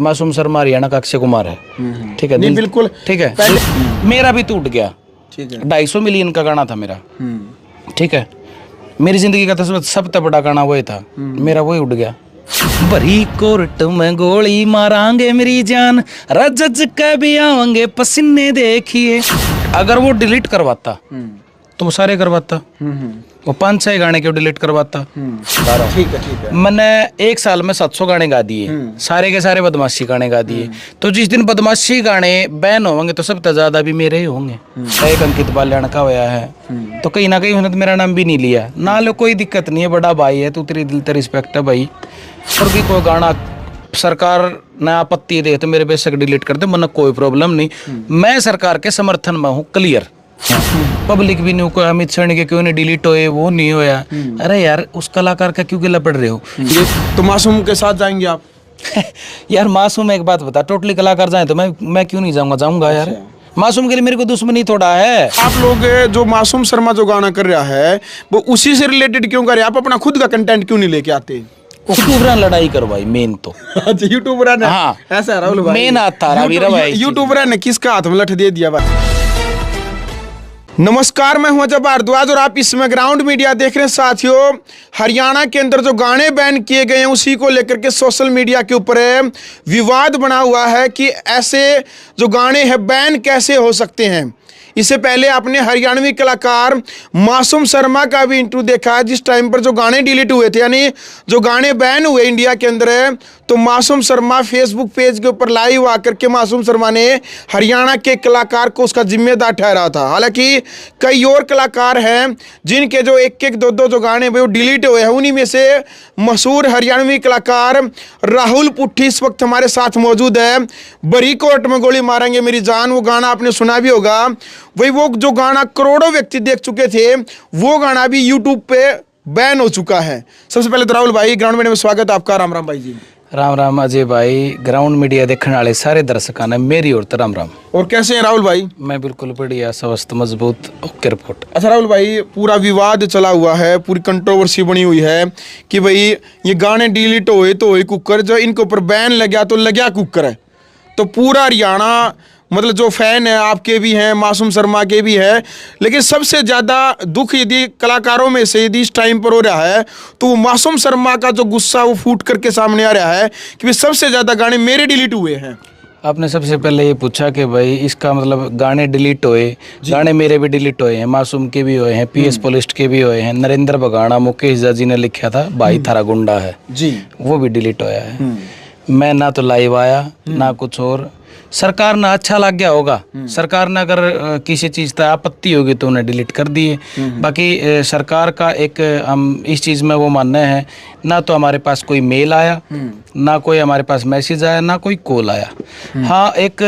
मासूम शर्मा हरियाणा का अक्षय कुमार है, ठीक है, नहीं बिल्कुल ठीक है। मेरा भी टूट गया, ठीक है। 250 मिलियन का गाना था मेरा, ठीक है। मेरी जिंदगी का तो सबसे बड़ा गाना वही था, मेरा वही उड़ गया। भरी कोर्ट में गोली मारांगे मेरी जान, रजज के भी आवेंगे पसीने देखिए। अगर वो डिलीट करवाता तो वो सारे करवाता, वो 5-6 गाने क्यों डिलीट करवाता? ठीक है, ठीक है। मैंने एक साल में 700 गाने गा दिए, सारे के सारे बदमाशी गाने गा दिए। तो जिस दिन बदमाशी गाने बैन होंगे तो सबसे ज्यादा भी मेरे ही होंगे। एक अंकित बाल्याण का होया है, तो कहीं ना कहीं उसने तो मेरा नाम भी नहीं लिया ना। लो कोई दिक्कत नहीं है, बड़ा भाई है तू, तेरी दिल से रिस्पेक्ट है भाई। और भी कोई गाना सरकार ने आपत्ति दे तो मेरे बेशक डिलीट कर दे, वरना कोई प्रॉब्लम नहीं। मैं सरकार के समर्थन में हूँ, क्लियर। पब्लिक भी नहीं कोई अमित शाह के क्यों नहीं डिलीट होए, वो नहीं होया। अरे यार उस कलाकार का क्यों गिला पड़ रहे हो? ये तो मासूम के साथ जाएंगे आप? यार मासूम एक बात बता, टोटली कलाकार जाए तो मैं क्यों नहीं जाऊंगा? जाऊंगा यार। मासूम के लिए मेरे को दुश्मनी थोड़ा है। आप लोग जो मासूम शर्मा जो गाना कर रहा है वो उसी से रिलेटेड क्यों कर रहे हैं? आप अपना खुद का कंटेंट क्यों नहीं लेके आते? यूट्यूबर लड़ाई करवाई मेन तो। अच्छा यूट्यूबर ने, हाँ ऐसा राहुल भाई मेन हाथ था भाई। यूट्यूबर ने किसका हाथ में लठ दे दिया भाई? नमस्कार, मैं हूं अजय भारद्वाज और आप इसमें ग्राउंड मीडिया देख रहे हैं। साथियों, हरियाणा के अंदर जो गाने बैन किए गए हैं उसी को लेकर के सोशल मीडिया के ऊपर विवाद बना हुआ है कि ऐसे जो गाने हैं बैन कैसे हो सकते हैं। इससे पहले आपने हरियाणवी कलाकार मासूम शर्मा का भी इंटरव्यू देखा है, जिस टाइम पर जो गाने डिलीट हुए थे, यानी जो गाने बैन हुए इंडिया के अंदर है, तो मासूम शर्मा फेसबुक पेज के ऊपर लाइव आकर के मासूम शर्मा ने हरियाणा के कलाकार को उसका जिम्मेदार ठहरा था। हालांकि कई और कलाकार हैं जिनके जो एक दो जो गाने वो डिलीट हुए हैं। उन्हीं में से मशहूर हरियाणवी कलाकार राहुल पुट्ठी इस वक्त हमारे साथ मौजूद है। बरी कोर्ट में गोली मारेंगे मेरी जान, वो गाना आपने सुना भी होगा। वही वो जो गाना करोड़ों व्यक्ति देख चुके थे, वो गाना भी यूट्यूब पे बैन हो चुका है। सबसे पहले तो राहुल भाई, ग्राउंड मीडिया में स्वागत है आपका। राम राम भाई जी। राम राम अजय भाई, ग्राउंड मीडिया देखने वाले सारे दर्शकों ने मेरी ओर से राम राम। और कैसे हैं राहुल भाई? मैं बिल्कुल बढ़िया, स्वस्थ, मजबूत, ओके रिपोर्ट। अच्छा राहुल भाई, पूरा विवाद चला हुआ है, पूरी कंट्रोवर्सी बनी हुई है कि भाई ये गाने डिलीट हुए तो हुए कुकर, जो इनके ऊपर बैन लग गया तो लग गया कुकर है। तो पूरा हरियाणा मतलब जो फैन है आपके भी हैं, मासूम शर्मा के भी है, लेकिन सबसे ज़्यादा दुख यदि कलाकारों में से यदि इस टाइम पर हो रहा है तो वो मासूम शर्मा का जो गुस्सा वो फूट करके सामने आ रहा है कि भाई सबसे ज़्यादा गाने मेरे डिलीट हुए हैं। आपने सबसे पहले ये पूछा कि भाई इसका मतलब गाने डिलीट हुए, गाने मेरे भी डिलीट हुए हैं, मासूम के भी हुए हैं, पीएस पुलिस के भी हुए हैं। नरेंद्र बगाड़ा मुकेश झा जी ने लिखा था भाई थारा गुंडा है जी, वो भी डिलीट होया है। मैं ना तो लाइव आया ना कुछ और। सरकार ने अच्छा लग गया होगा, सरकार ने अगर किसी चीज़ का आपत्ति होगी तो उन्हें डिलीट कर दिए। बाकी सरकार का एक हम इस चीज़ में वो मानना है, ना तो हमारे पास कोई मेल आया, ना कोई हमारे पास मैसेज आया, ना कोई कॉल आया। हाँ, एक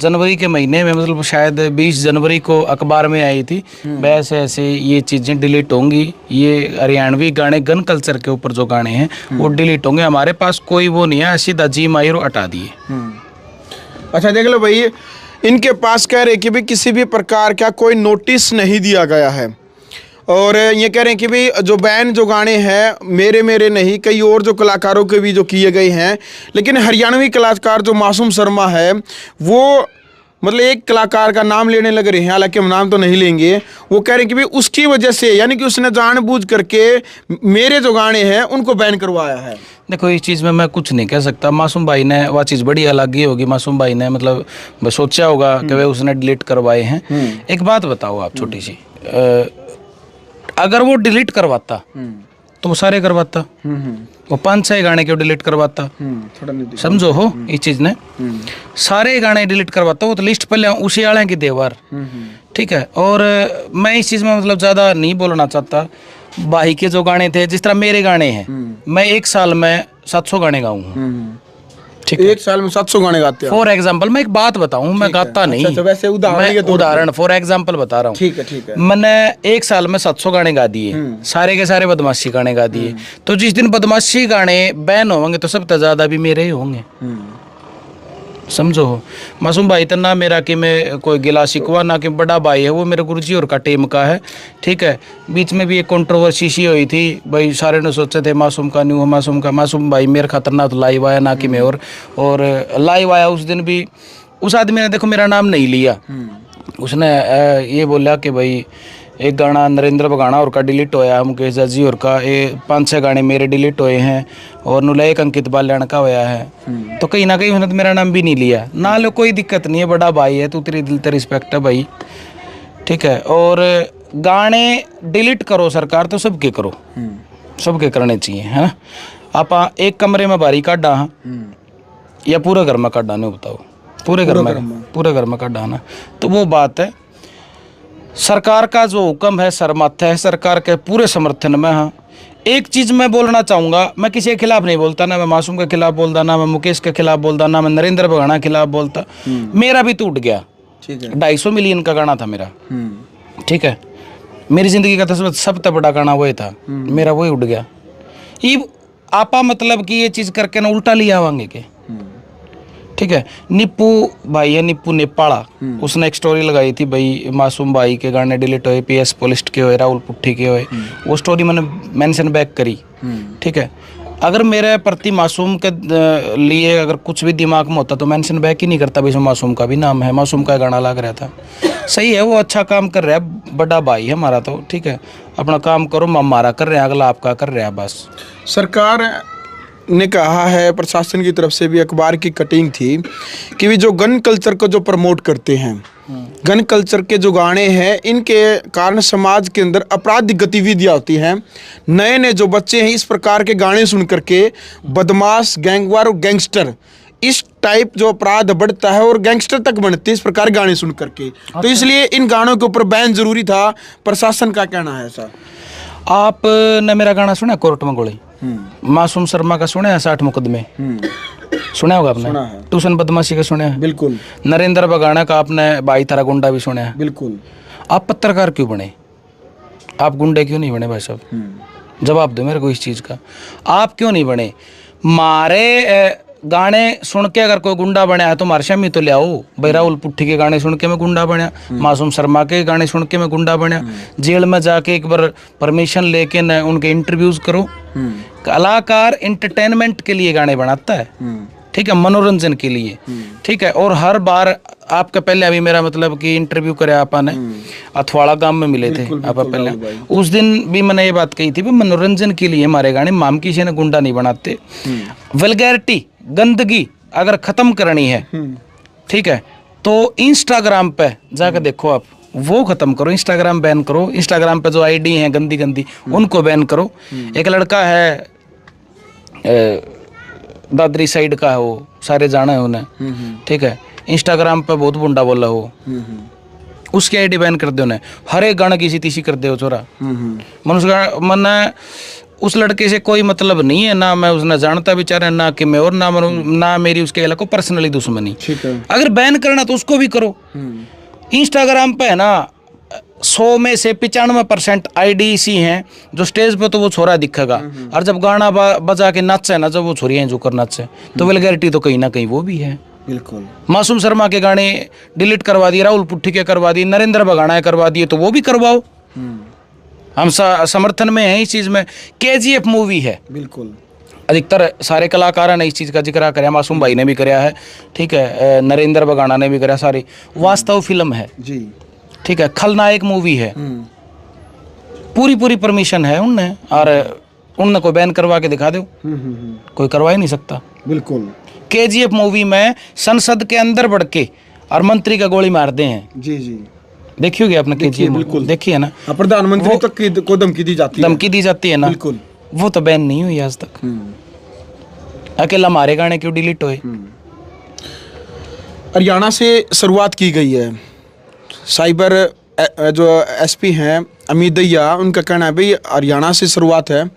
जनवरी के महीने में मतलब शायद 20 जनवरी को अखबार में आई थी वैसे ऐसे ये चीज़ें डिलीट होंगी, ये हरियाणवी गाने गन कल्चर के ऊपर जो गाने हैं वो डिलीट होंगे। हमारे पास कोई वो नहीं है, सीधा जी मायर हटा दिए। अच्छा देख लो भाई, इनके पास कह रहे कि भाई किसी भी प्रकार का कोई नोटिस नहीं दिया गया है, और ये कह रहे हैं कि भाई जो बैन जो गाने हैं मेरे नहीं, कई और जो कलाकारों के भी जो किए गए हैं। लेकिन हरियाणवी कलाकार जो मासूम शर्मा है वो मतलब एक कलाकार का नाम लेने लग रहे हैं, हालांकि हम नाम तो नहीं लेंगे। वो कह रहे हैं कि भाई उसकी वजह से, यानी कि उसने जानबूझ करके मेरे जो गाने हैं उनको बैन करवाया है। देखो इस चीज़ में मैं कुछ नहीं कह सकता। मासूम भाई ने वह चीज़ बड़ी अलग ही होगी, मासूम भाई ने मतलब सोचा होगा कि वे उसने डिलीट करवाए हैं। एक बात बताओ आप छोटी सी, अगर वो डिलीट करवाता तो वो सारे करवाता, वो 5-6 गाने क्यों डिलीट करवाता? समझो हो इस चीज ने, सारे गाने डिलीट करवाता वो तो लिस्ट पहले उसी वाले की देवर, ठीक है। और मैं इस चीज में मतलब ज्यादा नहीं बोलना चाहता। भाई के जो गाने थे, जिस तरह मेरे गाने हैं, मैं एक साल में 700 गाने गाऊंगा, ठीक है। एक साल में 700 गाने गाते हैं? फॉर एग्जाम्पल मैं एक बात बताऊं, मैं गाता नहीं। अच्छा, वैसे उदाहरण फॉर एग्जाम्पल बता रहा हूँ, ठीक है ठीक है। मैंने एक साल में 700 गाने गा दिए, सारे के सारे बदमाशी गाने गा दिए। तो जिस दिन बदमाशी गाने बैन होंगे तो सबसे ज्यादा भी मेरे ही होंगे। समझो मासूम भाई तो ना मेरा कि मैं कोई गिला शिकवा ना कि बड़ा भाई है, वो मेरे गुरुजी और का टीम का है। ठीक है, बीच में भी एक कंट्रोवर्सी सी हुई थी भाई, सारे ने सोचे थे मासूम का न्यू मासूम भाई मेरे खतरनाक लाइव आया ना कि मैं और लाइव आया उस दिन भी उस आदमी ने देखो मेरा नाम नहीं लिया। उसने ये बोला कि भाई एक गाना नरेंद्र बगाना और का डिलीट होया, मुकेश जी और का ये 5-6 गाने मेरे डिलीट हुए हैं और नुला एक अंकित बाल्याण का होया है। तो कहीं ना कहीं उसने तो मेरा नाम भी नहीं लिया ना, लो कोई दिक्कत नहीं है, बड़ा भाई है तू, तेरी दिल से रिस्पेक्ट है भाई। ठीक है, और गाने डिलीट करो सरकार तो सबके करो, सबके करने चाहिए है ना। आप एक कमरे में बारी काटा हाँ या पूरे घर में काटा, नहीं बताओ पूरे घर में काटा ना, तो वो बात है। सरकार का जो हुक्म है सरमत है, सरकार के पूरे समर्थन में। हाँ, एक चीज़ मैं बोलना चाहूँगा, मैं किसी के खिलाफ नहीं बोलता, ना मैं मासूम के खिलाफ बोलता, ना मैं मुकेश के खिलाफ बोलता, ना मैं नरेंद्र बगाना के खिलाफ बोलता। मेरा भी टूट गया, ठीक है, 250 मिलियन का गाना था मेरा। ठीक है, मेरी ज़िंदगी का तो सबसे बड़ा गाना वही था, मेरा वही उठ गया। ये आपा मतलब कि ये चीज़ करके ना उल्टा लिया आवांगे के। ठीक है, निप्पू भाई है, निप्पू नेपाड़ा, उसने एक स्टोरी लगाई थी भाई मासूम भाई के गाने डिलीट हुए, PS पुलिस के हुए, राहुल पुट्ठी के हुए, वो स्टोरी मैंने मेंशन बैक करी। ठीक है, अगर मेरे प्रति मासूम के लिए अगर कुछ भी दिमाग में होता तो मेंशन बैक ही नहीं करता भाई, मासूम का भी नाम है, मासूम का गाना लग रहा था। सही है, वो अच्छा काम कर रहा है, बड़ा भाई है हमारा तो। ठीक है, अपना काम करो, हमारा कर रहे हैं, अगला आपका कर रहा है बस। सरकार ने कहा है, प्रशासन की तरफ से भी अखबार की कटिंग थी कि भी जो गन कल्चर को जो प्रमोट करते हैं, गन कल्चर के जो गाने हैं, इनके कारण समाज के अंदर आपराधिक गतिविधियां होती हैं। नए नए जो बच्चे हैं इस प्रकार के गाने सुन करके बदमाश, गैंगवार और गैंगस्टर इस टाइप जो अपराध बढ़ता है और गैंगस्टर तक बनते हैं इस प्रकार गाने सुन करके। तो इसलिए इन गानों के ऊपर बैन जरूरी था, प्रशासन का कहना है ऐसा। आपने मेरा गाना सुना कोर्ट में गोली, मासूम शर्मा का सुना है 60 मुकदमे, सुना होगा आपने, ट्यूशन बदमाशी का सुना है बिल्कुल, नरेंद्र बगाना का आपने भाई थारा गुंडा भी सुना है बिल्कुल। आप पत्रकार क्यों बने, आप गुंडे क्यों नहीं बने भाई साहब, जवाब दो मेरे को इस चीज का। आप क्यों नहीं बने, मारे गाने सुन के अगर कोई गुंडा बना है तो मार शामी तो ले आओ भाई। राहुल पुट्ठी के गाने सुन के मैं गुंडा बना, मासूम शर्मा के गाने सुन के मैं गुंडा बना, जेल में जाके एक बार परमिशन लेके न उनके इंटरव्यूज करो। कलाकार एंटरटेनमेंट के लिए गाने बनाता है, ठीक है, मनोरंजन के लिए। ठीक है, और हर बार आपका पहले अभी मेरा मतलब कि इंटरव्यू करे आपने अथवाड़ा गांव में मिले थे आप पहले, उस दिन भी मैंने ये बात कही थी भी मनोरंजन के लिए हमारे गाने, माम किसी ने गुंडा नहीं बनाते। वल्गैरिटी, गंदगी अगर खत्म करनी है, ठीक है, तो इंस्टाग्राम पे जाकर देखो आप, वो खत्म करो, इंस्टाग्राम बैन करो। इंस्टाग्राम पे जो आईडी हैं गंदी गंदी उनको बैन करो। एक लड़का है दादरी साइड का है, वो सारे जाना है उन्हें, ठीक है, इंस्टाग्राम पे बहुत बुंडा बोला वो, उसकी आईडी बैन कर दो उन्हें, हर एक गाना किसी तीसी कर दो छोरा। मन उस लड़के से कोई मतलब नहीं है, ना मैं उसने जानता बेचारा, ना कि मैं और ना मेरी उसके अलावा पर्सनली दुश्मनी। अगर बैन करना तो उसको भी करो। इंस्टाग्राम पे है ना 100 में से 95% आईडीसी हैं जो स्टेज पे तो वो छोरा दिखेगा, और जब गाना बजा के नाचे ना, जब वो छोरियां जो कर नाचे, तो वल्गैरिटी तो कहीं ना कहीं वो भी है। बिल्कुल, मासूम मासूम शर्मा के गाने डिलीट करवा दिए, राहुल पुट्ठी के करवा दिए, नरेंद्र बगाना करवा दिए, तो वो भी करवाओ, हम समर्थन में हैं इस चीज में। KGF मूवी है, बिल्कुल, अधिकतर सारे कलाकारों ने इस चीज़ का जिक्र कराया, मासूम भाई ने भी कराया है, ठीक है, नरेंद्र बगाना ने भी कराया, सारी वास्तव फिल्म है जी, ठीक है, खलनायक मूवी है, पूरी परमिशन है उनने, और उनने कोई बैन करवा के दिखा दो, कोई करवा ही नहीं सकता। बिल्कुल, KGF मूवी में संसद के अंदर बढ़ के और मंत्री का गोली मारते हैं। जी जी, देखी होगी आपने KGF? बिल्कुल देखी है ना, प्रधानमंत्री तक को धमकी दी जाती है ना, बिल्कुल, वो तो बैन नहीं हुई आज तक। अकेला हमारे गाने क्यों डिलीट हुए? हरियाणा से शुरुआत की गई है। साइबर जो SP हैं अमित दहिया, उनका कहना है भाई हरियाणा से शुरुआत है,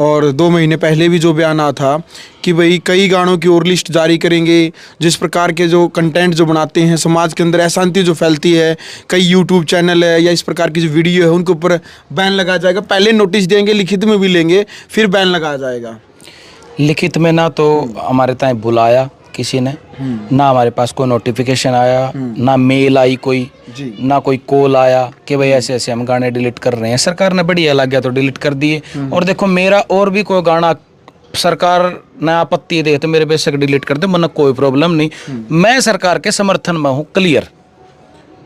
और 2 महीने पहले भी जो बयान आया था कि भाई कई गानों की और लिस्ट जारी करेंगे, जिस प्रकार के जो कंटेंट जो बनाते हैं, समाज के अंदर अशांति जो फैलती है, कई यूट्यूब चैनल है या इस प्रकार की जो वीडियो है उनके ऊपर बैन लगाया जाएगा। पहले नोटिस देंगे, लिखित में भी लेंगे, फिर बैन लगाया जाएगा। लिखित में ना तो हमारे ताई बुलाया किसी ने, ना हमारे पास कोई नोटिफिकेशन आया, ना मेल आई कोई, ना कोई कॉल आया कि भाई ऐसे ऐसे हम गाने डिलीट कर रहे हैं। सरकार ने बढ़िया लग गया तो डिलीट कर दिए। और देखो मेरा और भी कोई गाना सरकार ने आपत्ति दे तो मेरे बेशक डिलीट कर दे, मतलब कोई प्रॉब्लम नहीं। मैं सरकार के समर्थन में हूँ, क्लियर।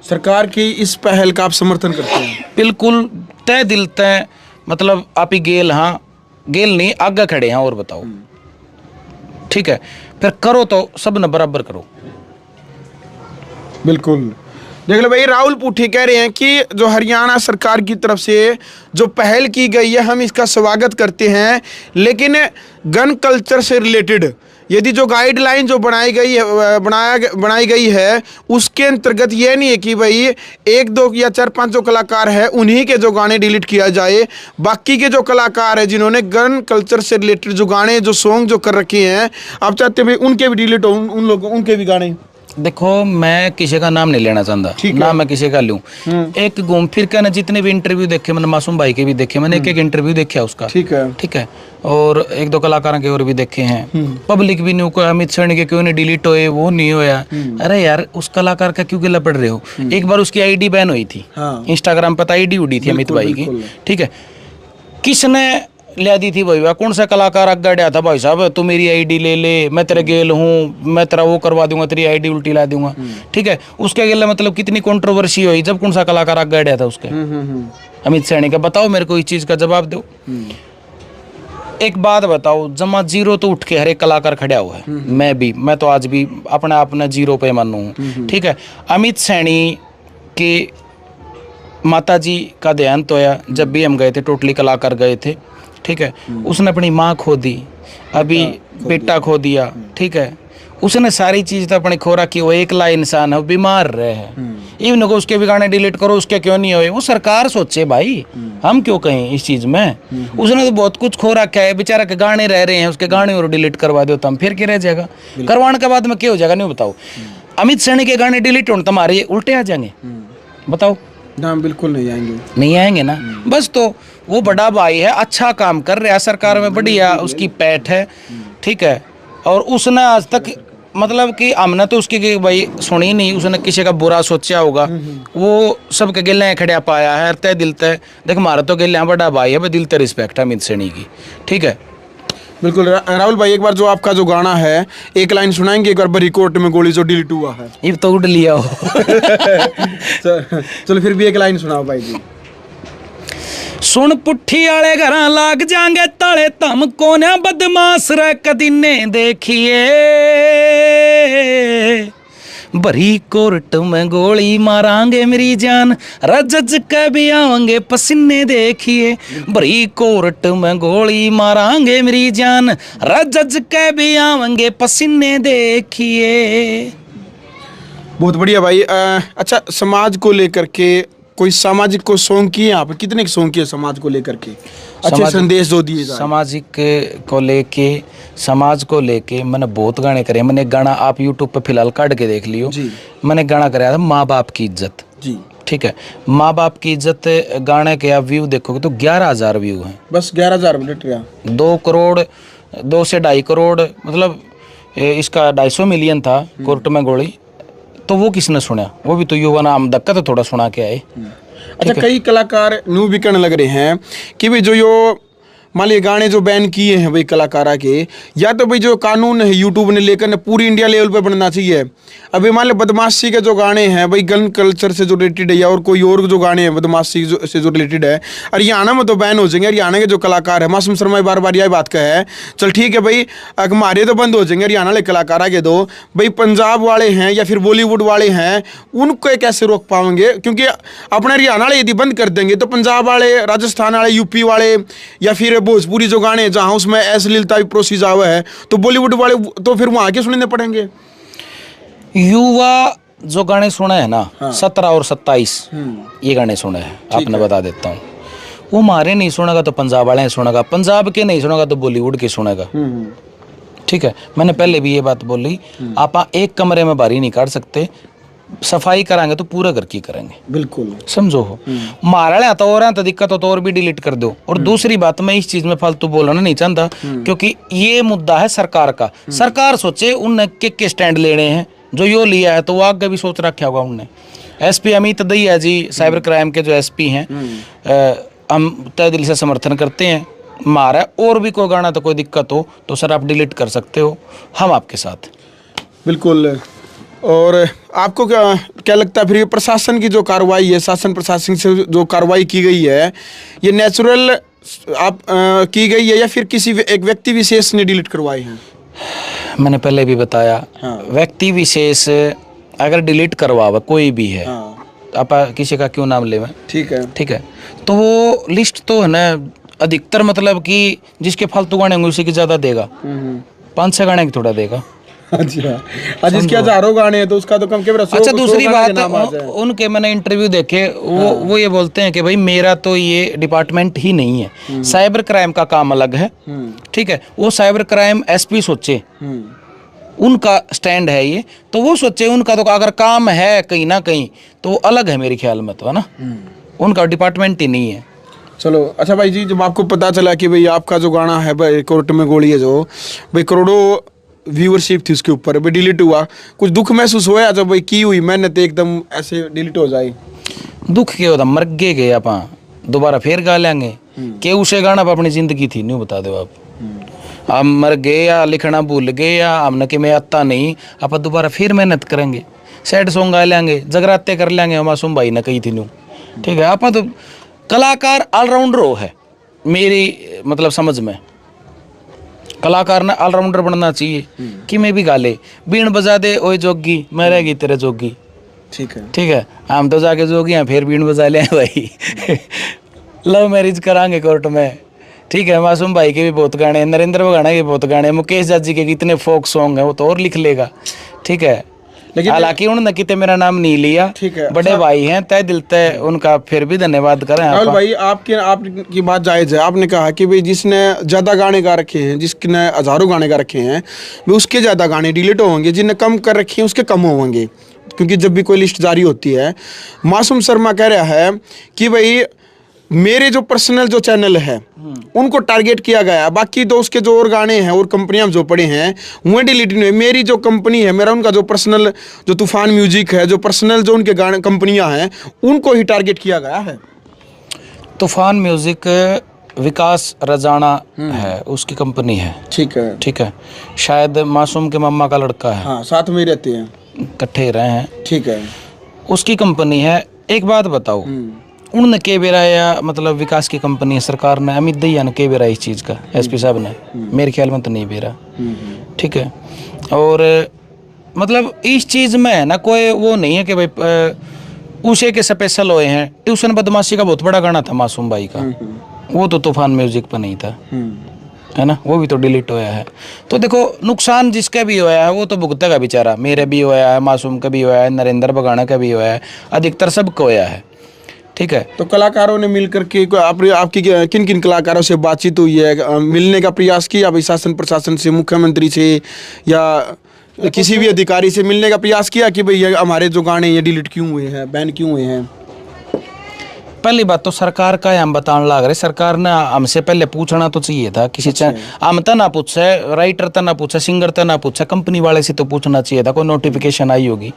सरकार की इस पहल का आप समर्थन करते हैं? बिल्कुल तय दिल तय, मतलब आप ही गेल, हाँ गेल नहीं आगे खड़े हैं, और बताओ। ठीक है, फिर करो तो सब न बराबर करो। बिल्कुल। देख लो भाई, राहुल पूठी कह रहे हैं कि जो हरियाणा सरकार की तरफ से जो पहल की गई है हम इसका स्वागत करते हैं, लेकिन गन कल्चर से रिलेटेड यदि जो गाइडलाइन जो बनाई गई है उसके अंतर्गत ये नहीं है कि भाई 1 2 या 4 5 जो कलाकार है उन्हीं के जो गाने डिलीट किया जाए। बाकी के जो कलाकार है जिन्होंने गन कल्चर से रिलेटेड जो गाने जो सॉन्ग जो कर रखे हैं, आप चाहते हैं भाई उनके भी डिलीट हो, उन लोगों उनके भी गाने? देखो मैं किसी का नाम नहीं लेना चाहता, ना मैं किसी का लूं। एक घूम फिर के ना जितने भी इंटरव्यू देखे मैंने, मासूम भाई के भी देखे मैंने, एक इंटरव्यू देखा उसका। ठीक है, और 1 2 कलाकारों के और भी देखे हैं। पब्लिक भी नहीं, कोई अमित सैनी के क्यों नहीं डिलीट हुए, वो नहीं होया। अरे यार उस कलाकार का क्यों गिला पड़ रहे हो? एक बार उसकी आईडी बैन हुई थी, इंस्टाग्राम पर आईडी उड़ी थी अमित भाई की। ठीक है, किसने ले दी थी भाई? कौन सा कलाकार अगड़िया था भाई साहब, तू मेरी आईडी ले ले, मैं तेरे गेल हूँ, मैं तेरा वो करवा दूंगा, तेरी आईडी उल्टी ला दूंगा। ठीक है, उसके गेल मतलब कितनी कंट्रोवर्सी हुई जब कौन सा कलाकार अगड़िया था उसके, अमित सैनी का। बताओ मेरे को इस चीज का जवाब दो। एक बात बताओ, जमा जीरो तो उठ के हर एक कलाकार खड़ा हुआ है, मैं तो आज भी अपने आप ने जीरो पे मानू हूँ। ठीक है, अमित सैनी के माता जी का देहांत होया जब भी हम गए थे, टोटली कलाकार गए थे। ठीक है, उसने अपनी माँ खो दी, अभी बेटा खो दिया। ठीक है, उसने सारी चीज तो अपने खो रखी। वो एकला इंसान है, वो बीमार रहे हैं। इवन को उसके भी गाने डिलीट करो, उसके क्यों नहीं हुए? वो सरकार सोचे भाई, हम क्यों कहें इस चीज में। उसने तो बहुत कुछ खो रखा है, बेचारा के गाने रह रहे हैं, उसके गाने और डिलीट करवा दो तो हम फिर क्या रह जाएगा? करवाने के बाद में क्या हो जाएगा? नहीं बताओ। अमित सैनी के गाने डिलीट हो तुम्हारे उल्टे आ जाएंगे? बताओ ना, बिल्कुल नहीं आएंगे ना। बस तो वो बड़ा भाई है, अच्छा काम कर रहा है, सरकार में बढ़िया उसकी पैठ है। ठीक है, और उसने आज तक मतलब कि हमने तो उसकी भाई सुनी नहीं, उसने किसी का बुरा सोचा होगा, वो सबके गिले खड़िया पाया है तय दिल तय। देख हमारा तो गिले बड़ा भाई है, दिल तय रिस्पेक्ट है अमित सैनी की। ठीक है, बिल्कुल। राहुल भाई, एक बार जो आपका जो गाना है, एक लाइन सुनाएंगे? एक बार बड़ी कोर्ट में गोली जो डिलीट हुआ है, ये तो उड़ लिया हो। चलो फिर भी एक लाइन सुनाओ भाई जी। सुन पुट्ठी आले घरां लाग जाएंगे ताले, तम कोन्या बदमाश रे कदी ने देखिए। भरी कोर्ट में गोली मारांगे मेरी जान, रजज के भी आवेंगे पसीने देखिए। भरी कोर्ट में गोली मारांगे मेरी जान, रजज के भी आवेंगे पसीने देखिए। बहुत बढ़िया भाई। अच्छा, समाज को लेकर के कोई सामाजिक को सॉन्ग किए यहाँ पे? कितने सॉन्ग किए समाज को लेकर के, अच्छे संदेश जो दिए जाए? सामाजिक को लेके, समाज को लेके मैंने बहुत गाने करे। मैंने गाना आप यूट्यूब पे फिलहाल काट के देख लियो। मैंने गाना कराया था माँ बाप की इज्जत जी। ठीक है, माँ बाप की इज्जत गाने के आप व्यू देखोगे तो 11,000 व्यू हैं। बस 11,000 मिनट गया। 2 करोड़ 2 से 2.5 करोड़, मतलब इसका 250 मिलियन था कोर्ट में गोली। तो वो किसने सुना? वो भी तो युवा नाम धक्का तो थोड़ा सुना के आए। अच्छा, कई कलाकार न्यू भी करने लग रहे हैं कि भाई जो यो मान लीजिए गाने जो बैन किए हैं भाई कलाकारा के, या तो भाई जो कानून है यूट्यूब ने लेकर पूरी इंडिया लेवल पे बनना चाहिए। अभी मान लो बदमाशी के जो गाने हैं भाई गन कल्चर से जो रिलेटेड है, या और कोई और जो गाने हैं बदमाशी से जो रिलेटेड है, हरियाणा में तो बैन हो जाएंगे। हरियाणा के जो कलाकार है, मासूम शर्मा बार बार यही बात का है, चल ठीक है भाई हमारे तो बंद हो जाएंगे हरियाणा वाले कलाकारा के दो, भाई पंजाब वाले हैं या फिर बॉलीवुड वाले हैं उनको कैसे रोक पाएंगे? क्योंकि अपने हरियाणा वाले यदि बंद कर देंगे तो पंजाब वाले, राजस्थान वाले, यूपी वाले या फिर भोजपुरी जो गाने जहाँ उसमें अश्लीलता भी प्रोसीज हुआ है तो बॉलीवुड वाले तो फिर वहाँ के सुनने पड़ेंगे। युवा जो गाने सुने हैं ना, 17 और 27 ये गाने सुने हैं, आपने बता देता हूँ। वो हमारे नहीं सुनेगा तो पंजाब वाले सुनेगा, पंजाब के नहीं सुनेगा तो बॉलीवुड के सुनेगा। ठीक है, मैंने पहले भी ये बात बोली, आप एक कमरे में बारी नहीं काट सकते। सफाई कराएंगे तो पूरा घर की करेंगे, बिल्कुल समझो हो। मारा तो और तो दिक्कत हो तो और भी डिलीट कर दो। और दूसरी बात, मैं इस चीज में फालतू बोलना नहीं चाहता, क्योंकि ये मुद्दा है सरकार का। सरकार सोचे उनने के स्टैंड लेने हैं, जो यो लिया है तो वो आगे भी सोच रखा होगा उनने। एसपी अमित दहिया जी साइबर क्राइम के जो एसपी हैं, हम तय दिल से समर्थन करते हैं। मारा और भी कोई गाना तो कोई दिक्कत हो तो सर आप डिलीट कर सकते हो, हम आपके साथ। बिल्कुल। और आपको क्या लगता है फिर ये प्रशासन की जो कार्रवाई है, शासन प्रशासन से जो कार्रवाई की गई है, ये नेचुरल आप की गई है या फिर किसी एक व्यक्ति विशेष ने डिलीट करवाई है? मैंने पहले भी बताया, व्यक्ति विशेष अगर डिलीट करवावा कोई भी है, आप किसी का क्यों नाम लेवे, ठीक है, तो वो लिस्ट तो है ना अधिकतर, मतलब कि जिसके फालतू गाने होंगे उसी की ज्यादा देगा, 5-6 गाने की थोड़ा देगा। अच्छा, जिसके हजारों गाने हैं तो उसका तो कम के बराबर। अच्छा, दूसरी बात, उनके मैंने इंटरव्यू देखे, वो ये बोलते हैं कि भाई मेरा तो ये डिपार्टमेंट ही नहीं है, साइबर क्राइम का काम अलग है, ठीक है। वो साइबर क्राइम एसपी सोचे, उनका स्टैंड है ये, तो वो सोचे उनका तो अगर काम है कहीं ना कहीं तो अलग है मेरे ख्याल में, तो है ना, उनका डिपार्टमेंट ही नहीं है। चलो अच्छा भाई जी, जब आपको पता चला कि भाई आपका जो गाना है भाई कोर्ट में गोली है, जो भाई करोड़ों व्यूअरशिप थी उसके ऊपर, भाई डिलीट हुआ, कुछ दुख महसूस हुआ जब भाई की हुई मेहनत एकदम ऐसे डिलीट हो जाए? दुख क्या होता, मर गए आप दोबारा फिर गा लेंगे कि उसे गाना अपनी जिंदगी थी, नहीं बता दो आप मर गए या लिखना भूल गए या हमने कि मैं आता नहीं, आप दोबारा फिर मेहनत करेंगे, सैड सॉन्ग गा लेंगे, जगराते कर लेंगे, मासूम भाई ने कही थी नू, ठीक है। आप तो कलाकार ऑलराउंडर हो है मेरी मतलब समझ में, कलाकार ने ऑलराउंडर बनना चाहिए कि मैं भी गा ले, बीन बजा दे ओए जोगी मैं रहेगी तेरे जोगी, ठीक है। हम तो जाके जोगी हैं फिर बीन बजा ले भाई। लव मैरिज करांगे कोर्ट में, ठीक है। मासूम भाई के भी बहुत गाने, नरेंद्र बगाना के बहुत गाने, मुकेश जाट जी के कितने फोक सॉन्ग है, वो तो और लिख लेगा, ठीक है। लेकिन हालांकि उन्होंने कितने मेरा नाम नहीं लिया, ठीक है, बड़े भाई हैं, तय दिल तय उनका फिर भी धन्यवाद करें। राहुल भाई आपकी बात जायज है, आपने कहा कि भाई जिसने ज्यादा गाने गा रखे हैं, जिसने हजारों गाने गा रखे हैं, वो उसके ज्यादा गाने डिलीट होंगे, जिन्हें कम कर रखे हैं उसके कम होंगे, क्योंकि जब भी कोई लिस्ट जारी होती है। मासूम शर्मा कह रहा है कि भाई मेरे जो पर्सनल जो चैनल है उनको टारगेट किया गया, बाकी तो उसके जो और गाने हैं और कंपनियां जो पड़े हैं वो डिलीट नहीं हुए। मेरी जो कंपनी है, मेरा उनका जो पर्सनल जो तूफान म्यूजिक है, जो पर्सनल जो उनके गाने कंपनियां हैं उनको ही टारगेट किया गया है। तूफान म्यूजिक विकास रजाना है, उसकी कंपनी है, ठीक है। शायद मासूम के मम्मा का लड़का है, हाँ, साथ में रहते हैं, इकट्ठे रहे हैं, ठीक है, उसकी कंपनी है। एक बात बताओ, उन्होंने के बेरा या मतलब विकास की कंपनी है, सरकार ने अमित दहिया ने के बेरा इस चीज़ का, एसपी साहब ने, मेरे ख्याल में तो नहीं बेरा, ठीक है। और मतलब इस चीज़ में ना कोई वो नहीं है कि भाई उसे के स्पेशल हुए हैं। ट्यूशन बदमाशी का बहुत बड़ा गाना था मासूम भाई का, वो तो तूफान म्यूजिक पर नहीं था, है ना, वो भी तो डिलीट होया है। तो देखो नुकसान जिसका भी होया है वो तो भुगतेगा बेचारा, मेरे भी होया है, मासूम का भी होया है, नरेंद्र बगाना का भी होया है, अधिकतर सबको होया है, ठीक है। तो कलाकारों ने मिलकर के आपकी किन किन कलाकारों से बातचीत हुई है, मिलने का प्रयास किया भाई शासन प्रशासन से, मुख्यमंत्री से या किसी भी अधिकारी से मिलने का प्रयास किया कि भाई हमारे जो गाने ये डिलीट क्यों हुए हैं, बैन क्यों हुए हैं? पहली बात तो सरकार का हम बताने लग रहे, सरकार ने हमसे पहले पूछना तो चाहिए था, किसी हम तो ना पूछे, राइटर तो ना पूछे, सिंगर तो ना पूछे, कंपनी वाले से तो पूछना चाहिए था, कोई नोटिफिकेशन आई होगी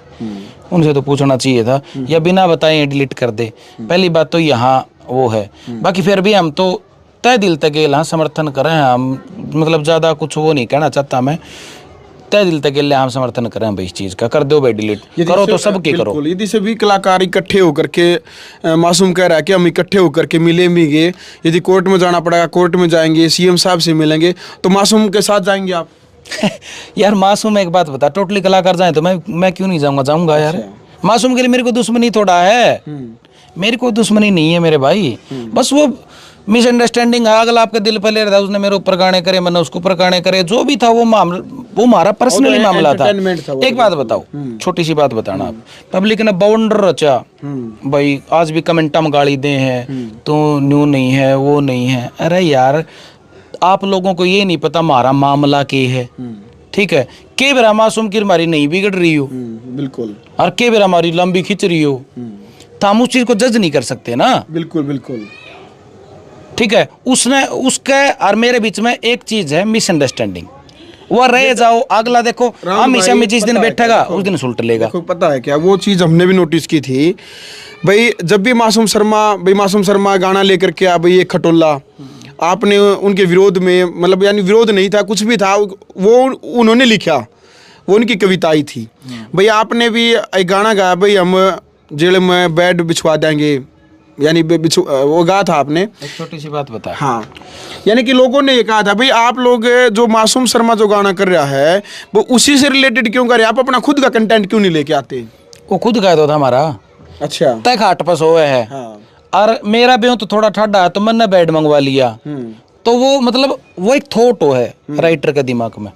उनसे तो पूछना चाहिए था, या बिना बताए डिलीट कर दे। पहली बात तो यहाँ वो है। बाकी फिर भी हम तो तय दिल तक गेल समर्थन करें, हम मतलब ज़्यादा कुछ वो नहीं कहना चाहता मैं, तय दिल तक गेल हम समर्थन करें भाई, इस चीज़ का कर दो भाई डिलीट, करो तो सबके करो। यदि सभी कलाकार इकट्ठे होकर के, मासूम कह रहा है कि हम इकट्ठे होकर के मिलेंगे, यदि कोर्ट में जाना पड़ेगा कोर्ट में जाएंगे, सीएम साहब से मिलेंगे, तो मासूम के साथ जाएंगे आप? यार मासूम एक बात बता, टोटली कलाकार जाए तो मैं क्यों नहीं जाऊंगा, जाऊंगा यार। मासूम के लिए मेरे को दुश्मनी थोड़ा है, मेरी कोई दुश्मनी नहीं है मेरे भाई, बस वो मिसअंडरस्टैंडिंग है, अगला आपके दिल पे ले रहा था, उसने मेरे ऊपर गाने करे, मैंने उसके ऊपर गाने करे, जो भी था वो हमारा पर्सनली मामला था। एक बात बताओ, छोटी सी बात बताना, आप पब्लिक ने बाउंडर रचा भाई, आज भी कमेंटा में गाली दे हैं तो न्यू नहीं है वो नहीं है। अरे यार आप लोगों को ये नहीं पता हमारा मामला क्या है, ठीक है, के बेरा मासूम की हमारी नहीं बिगड़ रही हो, बिल्कुल, और के बेरा हमारी लंबी खिंच रही हो, तो हम उस चीज को जज नहीं कर सकते ना। बिल्कुल बिल्कुल, ठीक है, उसने उसके और मेरे बीच में एक चीज है, मिसअंडरस्टैंडिंग। वो रह जाओ, अगला देखो हमेशा में जिस दिन बैठेगा उस दिन सुलट लेगा। देखो पता है क्या, वो चीज़ हमने भी नोटिस की थी भाई, जब भी मासूम शर्मा गाना लेकर के आ भाई, ये खटोला, आपने उनके विरोध में, मतलब यानी विरोध नहीं था, कुछ भी था, वो उन्होंने लिखा, वो उनकी कविताई थी भाई। आपने भी एक गाना गाया भाई, हम जेल में बेड बिछवा देंगे, यानी वो गाया था आपने। एक छोटी सी बात बता। हाँ, यानी कि लोगों ने ये कहा था भाई, आप लोग जो मासूम शर्मा जो गाना कर रहा है वो उसी से रिलेटेड क्यों कर रहे हैं, आप अपना खुद का कंटेंट क्यों नहीं लेके आते? वो खुद का तो था हमारा। अच्छा, तय खाट पर सोए है। हाँ। और मेरा भी तो थोड़ा ठंडा है, तो मैंने बेड मंगवा लिया। तो वो मतलब वो एक थॉट हो है राइटर के दिमाग में,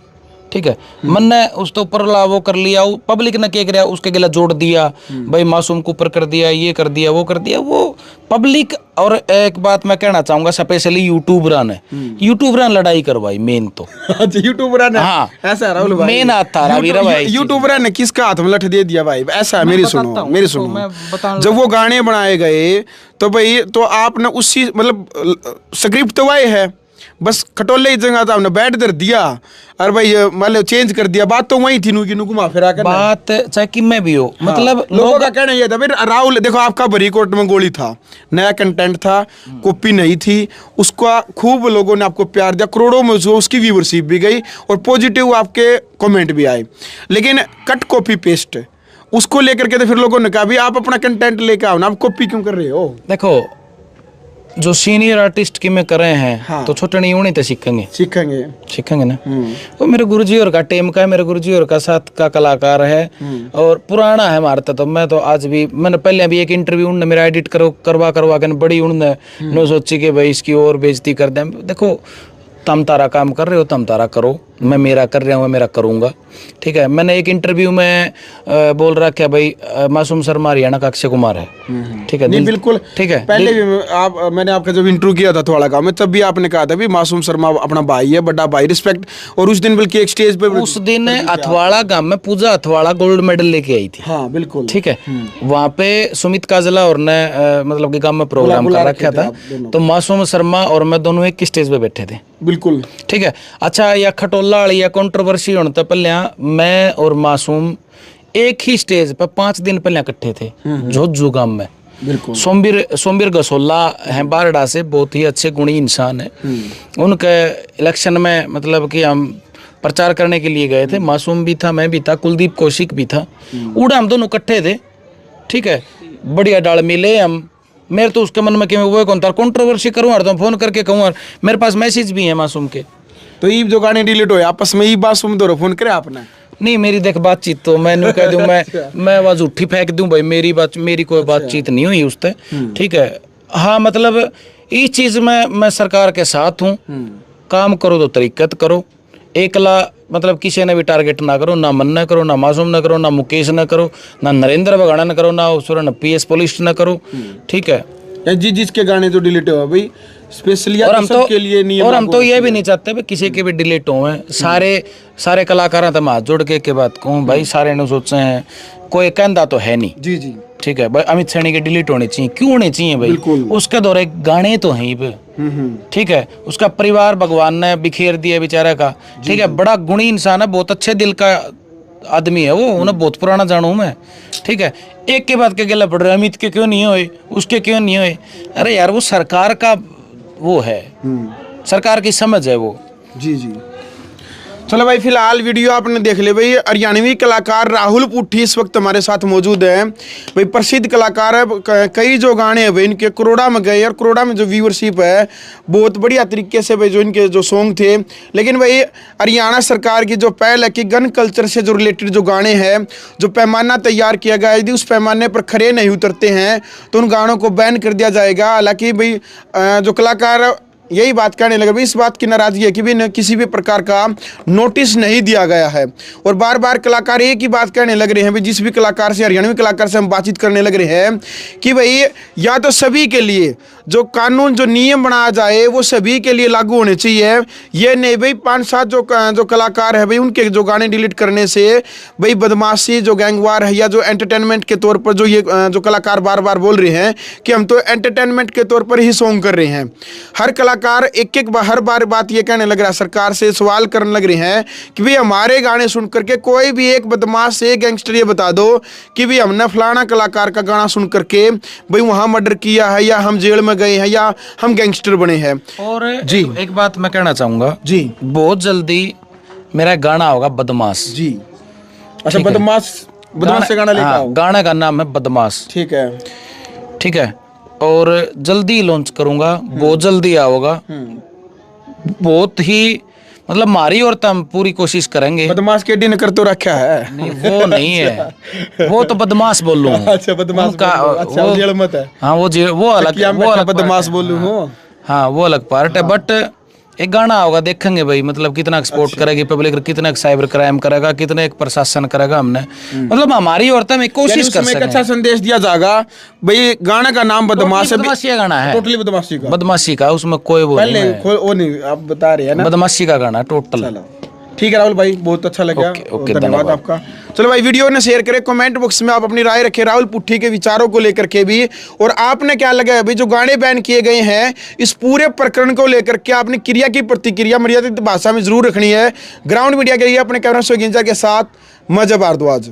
ठीक है। मैंने उस तो ऊपर ला वो कर लिया, पब्लिक ने क्या किया, उसके गिला जोड़ दिया भाई, मासूम को ऊपर कर दिया, ये कर दिया, वो कर दिया, वो पब्लिक। और एक बात मैं कहना चाहूंगा, स्पेशली यूट्यूबरन ने, यूट्यूबरन लड़ाई करवाई मेन तो। अच्छा, यूट्यूबर ने, हाँ, ऐसा राहुल भाई, मेन हाथ था रवि भाई। यूट्यूबर ने किसका हाथ में लठ दे दिया भाई, ऐसा है। मेरी सुनो, जब वो गाने बनाए गए तो भाई, तो आपने उसी मतलब स्क्रिप्ट तो वही है, बस खटोले ही जगह था, हमने बैठ कर दिया और भाई मतलब चेंज कर दिया, बात तो वही थी, नु घुमा फिरा कर बात चाहे कि में भी हो। हाँ, मतलब लोगों का कहना ये था भाई, राहुल देखो आपका बरी कोट में गोली था, नया कंटेंट था, कॉपी नहीं थी, उसका खूब लोगों ने आपको प्यार दिया, करोड़ों में उसकी व्यूअरशिप भी गई और पॉजिटिव आपके कमेंट भी आए। लेकिन कट कॉपी पेस्ट उसको लेकर के तो फिर लोगों ने कहा भाई, आप अपना कंटेंट लेके आओ ना, आप कॉपी क्यों कर रहे हो? देखो, जो सीनियर आर्टिस्ट की में कर रहे हैं, हाँ, तो छोटे नहीं होने तो सीखेंगे ना। वो मेरे गुरुजी और का टेम का है, मेरे गुरुजी और का साथ का कलाकार है और पुराना है हमारा। तो मैं तो आज भी, मैंने पहले अभी एक इंटरव्यू उन्होंने मेरा एडिट करवा के बड़ी उन्होंने नो सोची कि भाई इसकी और बेइज्जती कर दें। देखो, तुम तारा काम कर रहे हो, तुम तारा करो, मैं मेरा कर रहा हूँ, मैं मेरा करूँगा, ठीक है। मैंने एक इंटरव्यू में बोल रहा क्या भाई, मासूम शर्मा हरियाणा का अक्षय कुमार है, ठीक है। नहीं बिल्कुल, ठीक है। पहले भी मैंने आपका जब इंटरव्यू किया था थोड़ा गाँव में, तब भी आपने कहा था भी मासूम शर्मा अपना भाई है, बड़ा भाई, रिस्पेक्ट। और उस दिन बल्कि एक स्टेज पे, उस दिन अथवाड़ा गांव में पूजा अथवाड़ा गोल्ड मेडल लेके आई थी। हाँ बिल्कुल, ठीक है। वहाँ पे सुमित काजला और ने मतलब कि गांव में प्रोग्राम कर रखा था, तो मासूम शर्मा और मैं दोनों एक स्टेज पे बैठे थे। बिल्कुल, ठीक है। अच्छा, या खटोला वाली या कंट्रोवर्सी होने तो पहले मैं और मासूम एक ही स्टेज पर 5 दिन पहले इकट्ठे थे झोझू गांव में। बिल्कुल, सोमवीर गसोला है बारडा से, बहुत ही अच्छे गुणी इंसान है। उनके इलेक्शन में मतलब कि हम प्रचार करने के लिए गए थे, मासूम भी था, मैं भी था, कुलदीप कौशिक भी था, उड़ा हम दोनों इकट्ठे थे, ठीक है। बढ़िया डाल मिले हम। मेरे तो उसके मन में क्यों वो कौन था कंट्रोवर्सी करूँ और तो फोन करके कहूँ, और मेरे पास मैसेज भी है मासूम के। तो ये जो गाने डिलीट हुए आपस में, ये मासूम दो फोन करे आपने? नहीं, मेरी देख बातचीत तो मैं कह दूं, मैं आवाज उठी फेंक दूं भाई, मेरी कोई बातचीत नहीं हुई उससे, ठीक है। हाँ, मतलब इस चीज में मैं सरकार के साथ हूँ, काम करो तो तरीकत करो, एकला मतलब किसी ने भी टारगेट ना करो, ना मन न करो, ना मासूम न करो, ना मुकेश न करो, ना नरेंद्र बगाड़ा न करो, ना सुरन PS पुलिस न करो, ठीक है। जी, जिसके गाने तो डिलीट हुआ भाई स्पेशली, और हम तो के लिए नहीं, और हम तो ये भी नहीं चाहते भाई किसी के भी डिलीट हो। सारे कलाकार तो हाथ जोड़ के बात कहूँ भाई, सारे ने सोचे हैं, कोई कहता तो है नहीं। जी जी, ठीक है भाई, अमित सैनी के डिलीट होने चाहिए, क्यों होने चाहिए भाई? उसके दौरे गाने तो हैं ही, ठीक है। उसका परिवार भगवान ने बिखेर दिया बेचारा का, ठीक है। बड़ा गुणी इंसान है, बहुत अच्छे दिल का आदमी है वो, उन्हें बहुत पुराना जानू मैं, ठीक है। एक के बाद के गला पड़ रहे, अमित के क्यों नहीं हुए, उसके क्यों नहीं हुए? अरे यार, वो सरकार का वो है, सरकार की समझ है वो। जी जी, चलो भाई, फिलहाल वीडियो आपने देख ले भाई। हरियाणवी कलाकार राहुल पुट्ठी इस वक्त हमारे साथ मौजूद है भाई, प्रसिद्ध कलाकार है। कई जो गाने हैं भाई इनके करोड़ा में गए, और करोड़ा में जो व्यूअरशिप है बहुत बढ़िया तरीके से भाई, जो इनके जो सॉन्ग थे। लेकिन भाई हरियाणा सरकार की जो पहल है कि गन कल्चर से जो रिलेटेड जो गाने हैं, जो पैमाना तैयार किया गया है, यदि उस पैमाने पर खरे नहीं उतरते हैं तो उन गानों को बैन कर दिया जाएगा। हालांकि भाई जो कलाकार यही बात कहने लगे भाई, इस बात की नाराजगी है कि भी किसी भी प्रकार का नोटिस नहीं दिया गया है। और बार बार कलाकार एक ही बात कहने लग रहे हैं भाई, जिस भी कलाकार से, हरियाणवी कलाकार से हम बातचीत करने लग रहे हैं कि भाई या तो सभी के लिए जो कानून जो नियम बनाया जाए वो सभी के लिए लागू होने चाहिए। ये नहीं भाई 5-7 जो कलाकार है भाई उनके जो गाने डिलीट करने से भाई बदमाशी जो गैंगवार है या जो एंटरटेनमेंट के तौर पर जो ये जो कलाकार बार बार बोल रहे हैं कि हम तो एंटरटेनमेंट के तौर पर ही सॉन्ग कर रहे हैं। हर कलाकार एक हर बार बात ये कहने लग रहा है, सरकार से सवाल करने लग रहे हैं कि भाई हमारे गाने सुन करके कोई भी एक बदमाश एक गैंगस्टर ये बता दो कि भाई हमने फलाना कलाकार का गाना सुन करके भाई वहाँ मर्डर किया है या हम जेल में गए हैं या हम गैंगस्टर बने हैं। और जी एक बात मैं कहना चाहूँगा जी, बहुत जल्दी मेरा गाना होगा बदमाश जी। अच्छा, बदमाश से गाना लेकर आओ। गाने का नाम है बदमाश। ठीक है, ठीक है। और जल्दी लॉन्च करूंगा, बहुत जल्दी आओगा। बहुत ही मतलब हमारी और हम पूरी कोशिश करेंगे। बदमाश के डिन कर तो रखा है। नहीं वो नहीं है, वो तो बदमाश बोलूं। अच्छा, बदमाश अच्छा, वो जेल मत है। हाँ वो अलग बदमाश बोलूं हो। हाँ वो अलग पार्ट है। बट एक गाना होगा, देखेंगे भाई मतलब कितना सपोर्ट करेगी पब्लिक, कितना साइबर क्राइम करेगा, कितना एक प्रशासन करेगा। हमने मतलब हमारी और में कोशिश कर सकते हैं। अच्छा संदेश दिया जाएगा भाई। गाना का नाम बदमाश है, बदमाशी का गाना है, टोटली बदमाशी का उसमें कोई वो नहीं, आप बता रहे हैं ना, बदमाशी का गाना टोटल। ठीक है राहुल भाई, बहुत अच्छा लगा। ओके, धन्यवाद आपका। चलो भाई, वीडियो ने शेयर करें, कमेंट बॉक्स में आप अपनी राय रखें राहुल पुट्ठी के विचारों को लेकर के भी। और आपने क्या लगा है भाई जो गाने बैन किए गए हैं इस पूरे प्रकरण को लेकर के आपने क्रिया की प्रतिक्रिया मर्यादित भाषा में जरूर रखनी है। ग्राउंड मीडिया के लिए अपने कैमरा से के साथ मजहब भारद्वाज।